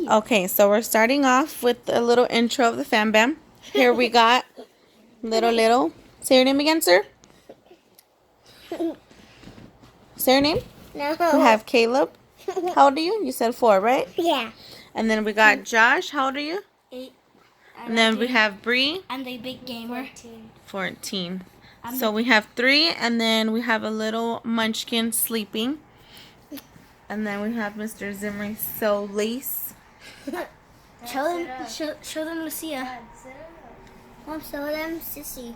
Okay, so we're starting off with a little intro of the Fam Bam. Here we got Little. Say your name again, sir. Say your name. No. We have Caleb. How old are you? You said 4, right? Yeah. And then we got Josh. How old are you? 8. And then we have Bree. I'm the big gamer. 14. So we have 3, and then we have a little munchkin sleeping. And then we have Mr. Zimri Solis. Show them Lucia. Mom, show them Sissy.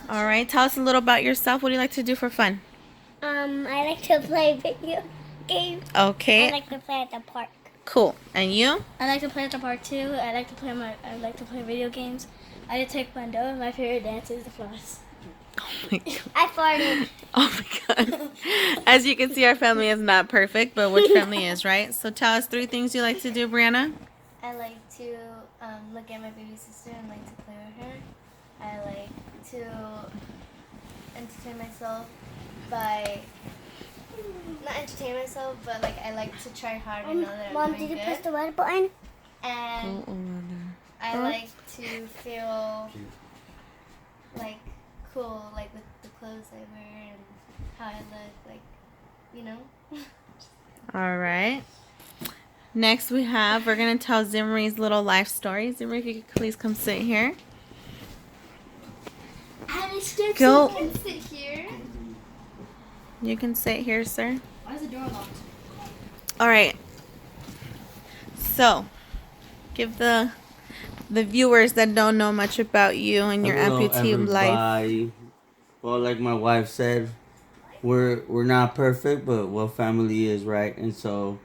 All right, tell us a little about yourself. What do you like to do for fun? I like to play video games. Okay. I like to play at the park. Cool. And you? I like to play at the park too. I like to play video games. I like taekwondo, and my favorite dance is the floss. Oh my God. I farted. Oh my God. As you can see, our family is not perfect, but which family is, right? So tell us 3 things you like to do, Brianna. I like to look at my baby sister and like to play with her. I like to entertain myself by not entertain myself, but like I like to try hard and know that Mom, I'm doing did you good. press the red button? And I like to feel like cool, like with the clothes I wear and how I look, like, you know. All right. Next we're going to tell Zimri's little life story. Zimri, if you could please come sit here. Go. You can sit here. You can sit here, sir. Why is the door locked? All right. So, give the viewers that don't know much about you and your Hello, amputee life. everybody. Well, like my wife said, we're not perfect, but what family is, right? And so,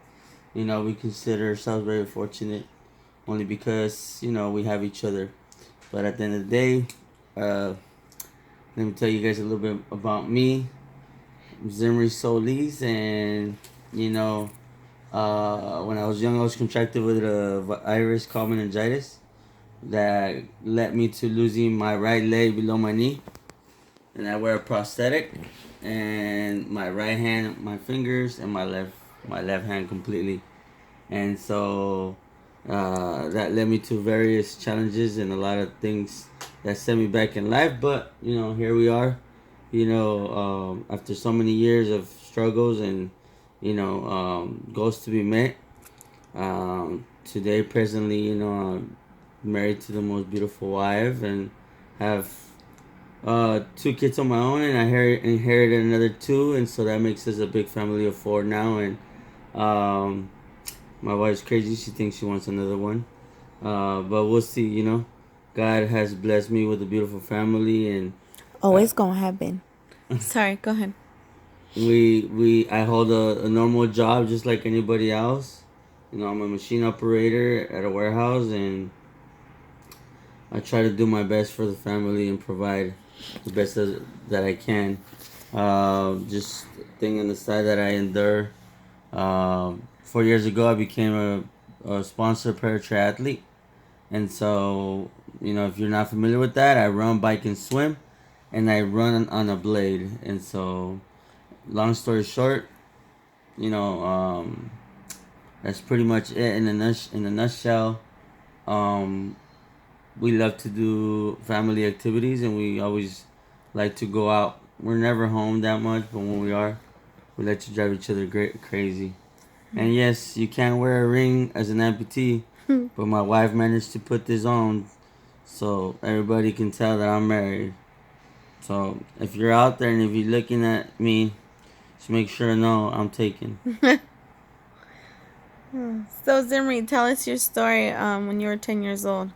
you know, we consider ourselves very fortunate, only because we have each other. But at the end of the day, let me tell you guys a little bit about me. I'm Zimri Solis, and when I was young, I was contracted with a virus called meningitis that led me to losing my right leg below my knee, and I wear a prosthetic, and my right hand, my fingers, and my left hand completely, and so that led me to various challenges and a lot of things that set me back in life. But here we are, after so many years of struggles and goals to be met. Today, presently, I'm married to the most beautiful wife and have 2 kids on my own, and I inherited another 2, and so that makes us a big family of 4 now. And my wife's crazy; she thinks she wants another one, but we'll see. God has blessed me with a beautiful family, and Always gonna happen. Sorry, go ahead. I hold a normal job just like anybody else. I'm a machine operator at a warehouse, and I try to do my best for the family and provide the best that I can. Just thing on the side that I endure. 4 years ago, I became a sponsored para-triathlete. And so, if you're not familiar with that, I run, bike, and swim. And I run on a blade. And so, long story short, that's pretty much it in a nutshell. We love to do family activities, and we always like to go out. We're never home that much, but when we are, we like to drive each other crazy. And yes, you can't wear a ring as an amputee, but my wife managed to put this on so everybody can tell that I'm married. So if you're out there and if you're looking at me, just make sure to know I'm taken. So Zimri, tell us your story when you were 10 years old.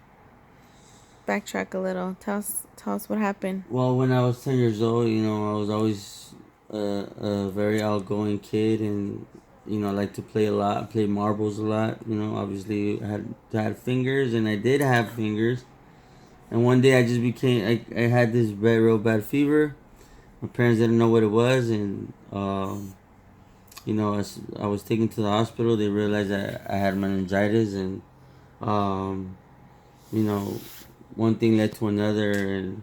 Backtrack a little. Tell us what happened. Well, when I was 10 years old, I was always a very outgoing kid, and I like to play a lot, play marbles a lot. Obviously I had fingers, and I did have fingers. And one day I just I had this real bad fever. My parents didn't know what it was, and as I was taken to the hospital, they realized that I had meningitis, and one thing led to another, and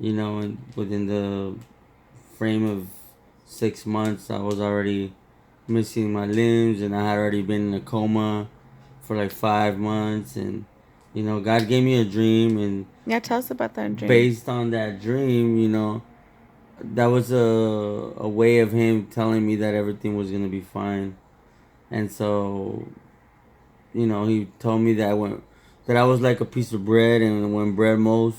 and within the frame of 6 months, I was already missing my limbs, and I had already been in a coma for like 5 months, and God gave me a dream, and Yeah, tell us about that dream. based on that dream, that was a way of him telling me that everything was gonna be fine. And so, he told me that I was like a piece of bread, and when bread molds,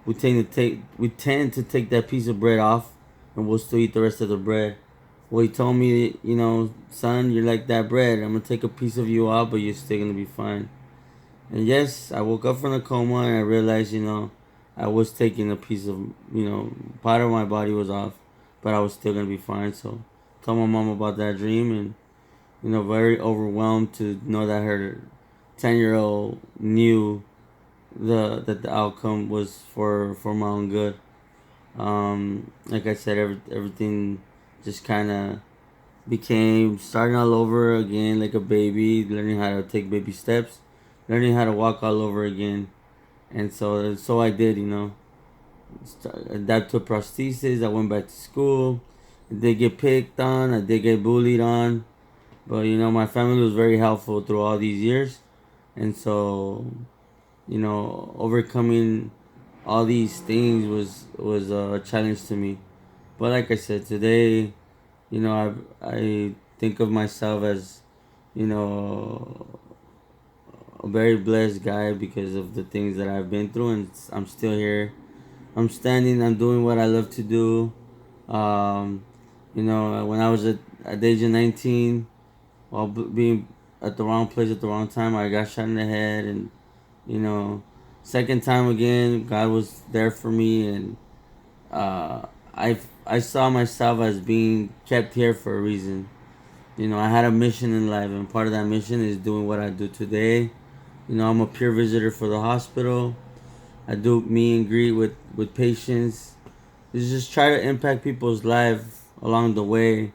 we tend to take that piece of bread off, and we'll still eat the rest of the bread. Well, he told me, son, you're like that bread. I'm gonna take a piece of you out, but you're still gonna be fine. And yes, I woke up from the coma, and I realized, I was taking a piece of, part of my body was off, but I was still gonna be fine. So, told my mom about that dream, and very overwhelmed to know that her 10-year-old knew that the outcome was for my own good. Like I said, everything just kind of became starting all over again, like a baby, learning how to take baby steps, learning how to walk all over again. And so I did, adapt to prosthesis. I went back to school. I did get picked on. I did get bullied on. But my family was very helpful through all these years. And so, overcoming all these things was a challenge to me. But like I said, today, I think of myself as, you know, a very blessed guy because of the things that I've been through, and I'm still here. I'm standing. I'm doing what I love to do. Um, when I was at the age of 19, while being at the wrong place at the wrong time, I got shot in the head, and you know, second time again, God was there for me, and uh, I saw myself as being kept here for a reason. I had a mission in life, and part of that mission is doing what I do today. I'm a peer visitor for the hospital. I do meet and greet with patients. It's just try to impact people's life along the way.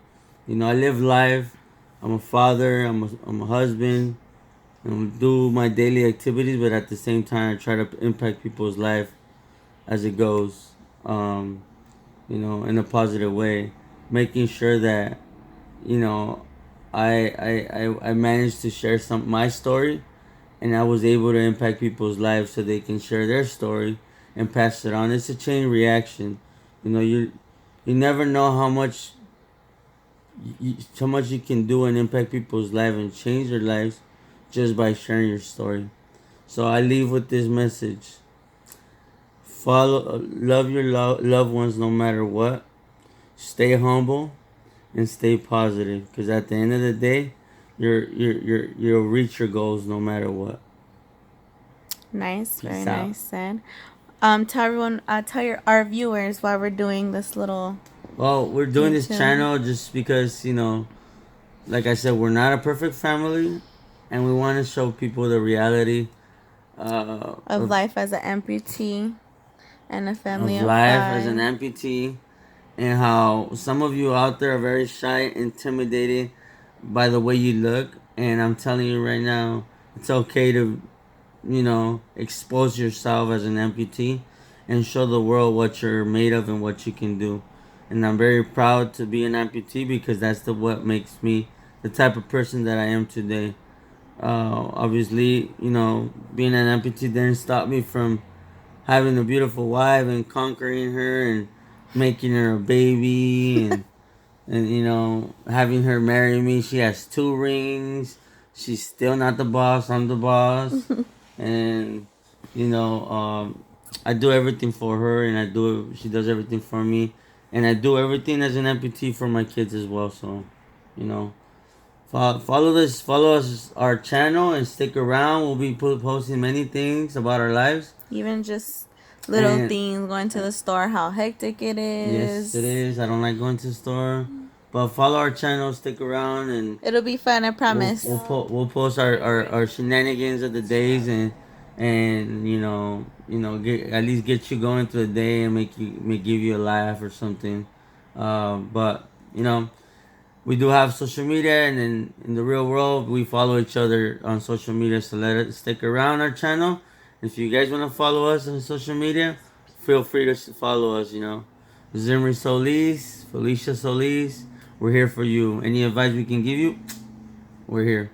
I live life. I'm a father. I'm a husband. I do my daily activities, but at the same time, I try to impact people's life as it goes. Um, in a positive way, making sure that you know I managed to share my story, and I was able to impact people's lives so they can share their story and pass it on. It's a chain reaction. You never know how much you can do and impact people's lives and change their lives just by sharing your story. So I leave with this message: love your loved ones no matter what. Stay humble and stay positive, because at the end of the day, you'll reach your goals no matter what. Nice, very Peace out. nice said. Tell everyone, tell our viewers why we're doing this little. Well, we're doing this YouTube. channel just because, like I said, we're not a perfect family, and we want to show people the reality Of life as an amputee and a family of of life as an five. amputee, and how some of you out there are very shy, intimidated by the way you look. And I'm telling you right now, it's okay to, expose yourself as an amputee and show the world what you're made of and what you can do. And I'm very proud to be an amputee because that's what makes me the type of person that I am today. Obviously, being an amputee didn't stop me from having a beautiful wife and conquering her and making her a baby, and having her marry me. She has 2 rings. She's still not the boss. I'm the boss. And you know I do everything for her, and she does everything for me, and I do everything as an amputee for my kids as well. So you know follow us, our channel, and stick around. We'll be posting many things about our lives. Even just little And- things, going to the store, how hectic it is. Yes, it is. I don't like going to the store, but follow our channel, stick around, and It'll be fun, I promise. we'll post our shenanigans of the days, and at least get you going through the day and may give you a laugh or something. But we do have social media, and in the real world, we follow each other on social media. So stick around our channel. If you guys want to follow us on social media, feel free to follow us. Zimri Solis, Felicia Solis, we're here for you. Any advice we can give you, we're here.